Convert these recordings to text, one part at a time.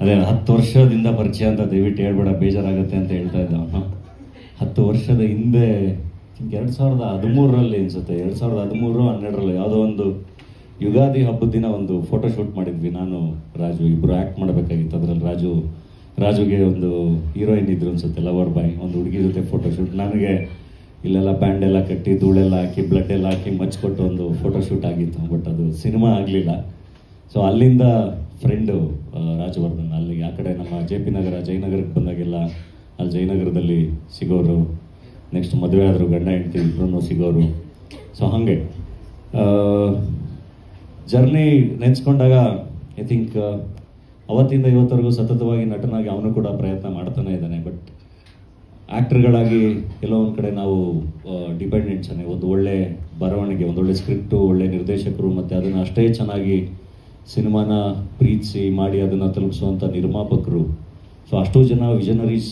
ಅದೇ 10 ವರ್ಷದಿಂದ ಪರಿಚಯ ಅಂತ ದಯವಿಟ್ಟು ಹೇಳ್ಬೇಡ, ಬೇಜಾರಾಗುತ್ತೆ ಅಂತ ಹೇಳ್ತಾ ಇದ್ದ ಅವನು. 10 ವರ್ಷದ ಹಿಂದೆ 2013ರಲ್ಲಿ ಅನ್ಸುತ್ತೆ, 2013-12ರಲ್ಲಿ ಯಾವುದೋ ಒಂದು ಯುಗಾದಿ ಹಬ್ಬದ ದಿನ ಒಂದು ಫೋಟೋ ಶೂಟ್ ಮಾಡಿದ್ವಿ. ನಾನು ರಾಜು ಇಬ್ಬರು ಆ್ಯಕ್ಟ್ ಮಾಡಬೇಕಾಗಿತ್ತು. ಅದರಲ್ಲಿ ರಾಜುಗೆ ಒಂದು ಹೀರೋಯಿನ್ ಇದ್ರು ಅನ್ಸುತ್ತೆ, ಲವರ್ ಬಾಯ್, ಒಂದು ಹುಡುಗಿ ಜೊತೆ ಫೋಟೋ ಶೂಟ್. ನನಗೆ ಇಲ್ಲೆಲ್ಲ ಬ್ಯಾಂಡ್ ಎಲ್ಲ ಕಟ್ಟಿ ಧೂಳೆಲ್ಲ ಹಾಕಿ ಬ್ಲಡ್ ಎಲ್ಲ ಹಾಕಿ ಮಚ್ಕೊಟ್ಟು ಒಂದು ಫೋಟೋ ಶೂಟ್ ಆಗಿತ್ತು. ಬಟ್ ಅದು ಸಿನಿಮಾ ಆಗಲಿಲ್ಲ. ಸೊ ಅಲ್ಲಿಂದ ಫ್ರೆಂಡು ರಾಜವರ್ಧನ್ ಅಲ್ಲಿಗೆ ಆ ಕಡೆ ನಮ್ಮ JP ನಗರ ಜಯನಗರಕ್ಕೆ ಬಂದಾಗೆಲ್ಲ ಅಲ್ಲಿ ಜಯನಗರದಲ್ಲಿ ಸಿಗೋರು. ನೆಕ್ಸ್ಟ್ ಮದುವೆ ಆದರು, ಗಂಡ ಹೆಂಡತಿ ಇಬ್ಬರೂ ಸಿಗೋರು. ಸೊ ಹಾಗೆ ಜರ್ನಿ ನೆನೆಸ್ಕೊಂಡಾಗ ಐ ಥಿಂಕ್ ಅವತ್ತಿಂದ ಇವತ್ತರೆಗೂ ಸತತವಾಗಿ ನಟನಾಗಿ ಅವನು ಕೂಡ ಪ್ರಯತ್ನ ಮಾಡ್ತಾನೆ ಇದ್ದಾನೆ. ಬಟ್ ಆ್ಯಕ್ಟರ್ಗಳಾಗಿ ಎಲ್ಲೋ ಒಂದು ಕಡೆ ನಾವು ಡಿಪೆಂಡೆಂಟ್ಸನ್ನೇ. ಒಂದು ಒಳ್ಳೆ ಬರವಣಿಗೆ, ಒಂದು ಒಳ್ಳೆ ಸ್ಕ್ರಿಪ್ಟು, ಒಳ್ಳೆ ನಿರ್ದೇಶಕರು, ಮತ್ತು ಅದನ್ನು ಅಷ್ಟೇ ಚೆನ್ನಾಗಿ ಸಿನಿಮಾನ ಪ್ರೀತಿಸಿ ಮಾಡಿ ಅದನ್ನು ತಲುಪಿಸುವಂಥ ನಿರ್ಮಾಪಕರು. ಸೊ ಅಷ್ಟೂ ಜನ ವಿಷನರೀಸ್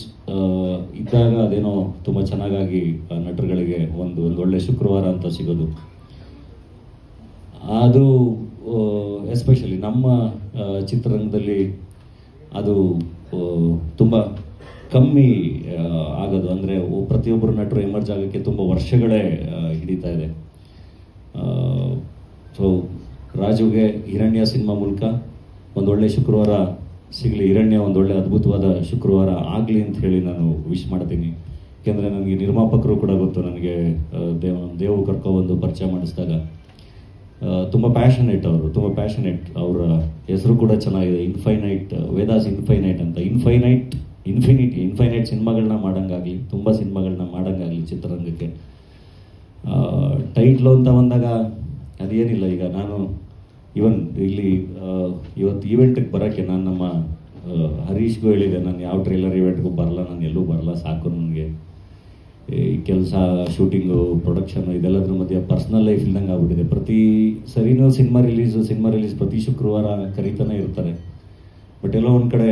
ಇದ್ದಾಗ ಅದೇನೋ ತುಂಬ ಚೆನ್ನಾಗಾಗಿ ನಟರುಗಳಿಗೆ ಒಂದು ಒಳ್ಳೆ ಶುಕ್ರವಾರ ಅಂತ ಸಿಗೋದು. ಅದು ಎಸ್ಪೆಷಲಿ ನಮ್ಮ ಚಿತ್ರರಂಗದಲ್ಲಿ ಅದು ತುಂಬ ಕಮ್ಮಿ ಆಗೋದು. ಅಂದರೆ ಪ್ರತಿಯೊಬ್ಬರು ನಟರು ಎಮರ್ಜ್ ಆಗೋಕ್ಕೆ ತುಂಬ ವರ್ಷಗಳೇ ಹಿಡಿತಾ ಇದೆ. ಸೊ ರಾಜುಗೆ ಹಿರಣ್ಯ ಸಿನಿಮಾ ಮೂಲಕ ಒಂದೊಳ್ಳೆ ಶುಕ್ರವಾರ ಸಿಗಲಿ, ಹಿರಣ್ಯ ಒಂದೊಳ್ಳೆ ಅದ್ಭುತವಾದ ಶುಕ್ರವಾರ ಆಗಲಿ ಅಂತ ಹೇಳಿ ನಾನು ವಿಶ್ ಮಾಡ್ತೀನಿ. ಯಾಕೆಂದರೆ ನನಗೆ ನಿರ್ಮಾಪಕರು ಕೂಡ ಗೊತ್ತು. ನನಗೆ ದೇವು ಕರ್ಕೊಬಂದು ಪರಿಚಯ ಮಾಡಿಸಿದಾಗ ತುಂಬ ಪ್ಯಾಷನೇಟ್ ಅವರು, ತುಂಬ ಪ್ಯಾಷನೇಟ್. ಅವರ ಹೆಸರು ಕೂಡ ಚೆನ್ನಾಗಿದೆ, ಇನ್ಫೈನೈಟ್, ವೇದಾಸ್ ಇನ್ಫೈನೈಟ್ ಅಂತ. ಇನ್ಫೈನೈಟ್ ಸಿನಿಮಾಗಳನ್ನ ಮಾಡೋಂಗಾಗಲಿ, ತುಂಬ ಸಿನಿಮಾಗಳನ್ನ ಮಾಡೋಂಗಾಗಲಿ ಚಿತ್ರರಂಗಕ್ಕೆ. ಟೈಟ್ಲು ಅಂತ ಬಂದಾಗ ಅದೇನಿಲ್ಲ. ಈಗ ನಾನು ಇವನ್ ಇಲ್ಲಿ ಇವತ್ತು ಈವೆಂಟಿಗೆ ಬರೋಕ್ಕೆ ನಾನು ನಮ್ಮ ಹರೀಶ್ಗೂ ಹೇಳಿದೆ, ನಾನು ಯಾವ ಟ್ರೈಲರ್ ಈವೆಂಟ್ಗೂ ಬರಲ್ಲ, ನಾನು ಎಲ್ಲೂ ಬರಲ್ಲ, ಸಾಕು ನನಗೆ ಈ ಕೆಲಸ, ಶೂಟಿಂಗು, ಪ್ರೊಡಕ್ಷನು ಇದೆಲ್ಲದ್ರ ಮಧ್ಯೆ ಪರ್ಸ್ನಲ್ ಲೈಫ್ ಇಲ್ದಂಗೆ ಆಗ್ಬಿಟ್ಟಿದೆ. ಪ್ರತಿ ಸರಿನೂ ಸಿನಿಮಾ ರಿಲೀಸ್ ಪ್ರತಿ ಶುಕ್ರವಾರ ಕರೀತಾನೆ ಇರ್ತಾರೆ. ಬಟ್ ಎಲ್ಲೋ ಒಂದು ಕಡೆ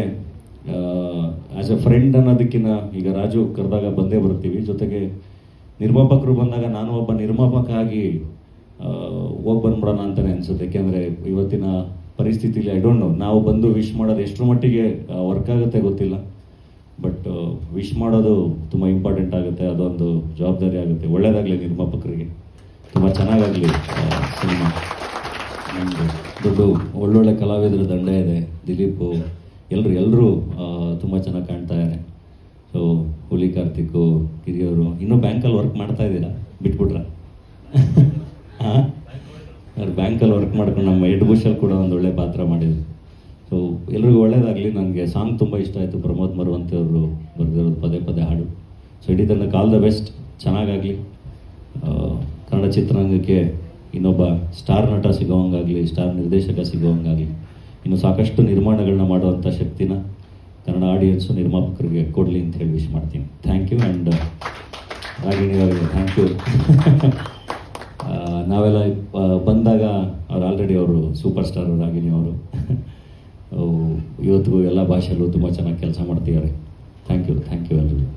ಆ್ಯಸ್ ಎ ಫ್ರೆಂಡ್ ಅನ್ನೋದಕ್ಕಿಂತ ಈಗ ರಾಜು ಕರೆದಾಗ ಬಂದೇ ಬರ್ತೀವಿ. ಜೊತೆಗೆ ನಿರ್ಮಾಪಕರು ಬಂದಾಗ ನಾನು ಒಬ್ಬ ನಿರ್ಮಾಪಕ ಆಗಿ ಹೋಗಿ ಬಂದ್ಬಿಡೋಣ ಅಂತಲೇ ಅನಿಸುತ್ತೆ. ಯಾಕೆಂದರೆ ಇವತ್ತಿನ ಪರಿಸ್ಥಿತಿಲಿ ಐ ಡೋಂಟ್ ನೋ, ನಾವು ಬಂದು ವಿಶ್ ಮಾಡೋದು ಎಷ್ಟರ ಮಟ್ಟಿಗೆ ವರ್ಕ್ ಆಗುತ್ತೆ ಗೊತ್ತಿಲ್ಲ. ಬಟ್ ವಿಶ್ ಮಾಡೋದು ತುಂಬ ಇಂಪಾರ್ಟೆಂಟ್ ಆಗುತ್ತೆ, ಅದೊಂದು ಜವಾಬ್ದಾರಿ ಆಗುತ್ತೆ. ಒಳ್ಳೆಯದಾಗಲಿ ನಿರ್ಮಾಪಕರಿಗೆ, ತುಂಬ ಚೆನ್ನಾಗಾಗಲಿ ಸಿನಿಮಾ. ನಮ್ಮದು ದೊಡ್ಡ ಒಳ್ಳೊಳ್ಳೆ ಕಲಾವಿದರ ದಂಡ ಇದೆ. ದಿಲೀಪು ಎಲ್ಲರೂ ತುಂಬ ಚೆನ್ನಾಗಿ ಕಾಣ್ತಾ ಇದ್ದಾರೆ. ಸೊ ಹುಲಿ ಕಾರ್ತಿಕ್, ಹಿರಿಯವರು ಇನ್ನೂ ಬ್ಯಾಂಕಲ್ಲಿ ವರ್ಕ್ ಮಾಡ್ತಾ ಇದ್ದೀರಾ, ಬಿಟ್ಬಿಟ್ರ? ಹಾಂ, ಬ್ಯಾಂಕಲ್ಲಿ ವರ್ಕ್ ಮಾಡ್ಕೊಂಡು ನಮ್ಮ ಎಡ್ ಬುಷಲ್ಲಿ ಕೂಡ ಒಂದು ಒಳ್ಳೆ ಪಾತ್ರ ಮಾಡಿದ್ರು. ಸೊ ಎಲ್ರಿಗೂ ಒಳ್ಳೇದಾಗಲಿ. ನನಗೆ ಸಾಂಗ್ ತುಂಬ ಇಷ್ಟ ಆಯಿತು, ಪ್ರಮೋದ್ ಮರುವಂತೆ ಅವರು ಬರೆದಿರೋದು ಪದೇ ಹಾಡು. ಸೊ ಇಡೀ ತನಕ ಆಲ್ ದ ಬೆಸ್ಟ್, ಚೆನ್ನಾಗಾಗಲಿ. ಕನ್ನಡ ಚಿತ್ರರಂಗಕ್ಕೆ ಇನ್ನೊಬ್ಬ ಸ್ಟಾರ್ ನಟ ಸಿಗೋವಂಗಾಗಲಿ, ಸ್ಟಾರ್ ನಿರ್ದೇಶಕ ಸಿಗೋವಂಗಾಗಲಿ, ಇನ್ನು ಸಾಕಷ್ಟು ನಿರ್ಮಾಣಗಳನ್ನ ಮಾಡುವಂಥ ಶಕ್ತಿನ ಕನ್ನಡ ಆಡಿಯನ್ಸು ನಿರ್ಮಾಪಕರಿಗೆ ಕೊಡಲಿ ಅಂತ ಹೇಳಿ ವಿಶ್ ಮಾಡ್ತೀನಿ. Thank you. ಆ್ಯಂಡ್ ರಾಗಿಣಿ ಅವರಿಗೆ ಥ್ಯಾಂಕ್ ಯು. ನಾವೆಲ್ಲ ಬಂದಾಗ ಆಲ್ರೆಡಿ ಅವರು ಸೂಪರ್ ಸ್ಟಾರ್ ರಾಗಿಣಿ ಅವರು ಇವತ್ತಿಗೂ ಎಲ್ಲ ಭಾಷೆಯಲ್ಲೂ ತುಂಬ ಚೆನ್ನಾಗಿ ಕೆಲಸ ಮಾಡ್ತಿದ್ದಾರೆ. ಥ್ಯಾಂಕ್ ಯು ಎಲ್ಲರಿಗೂ.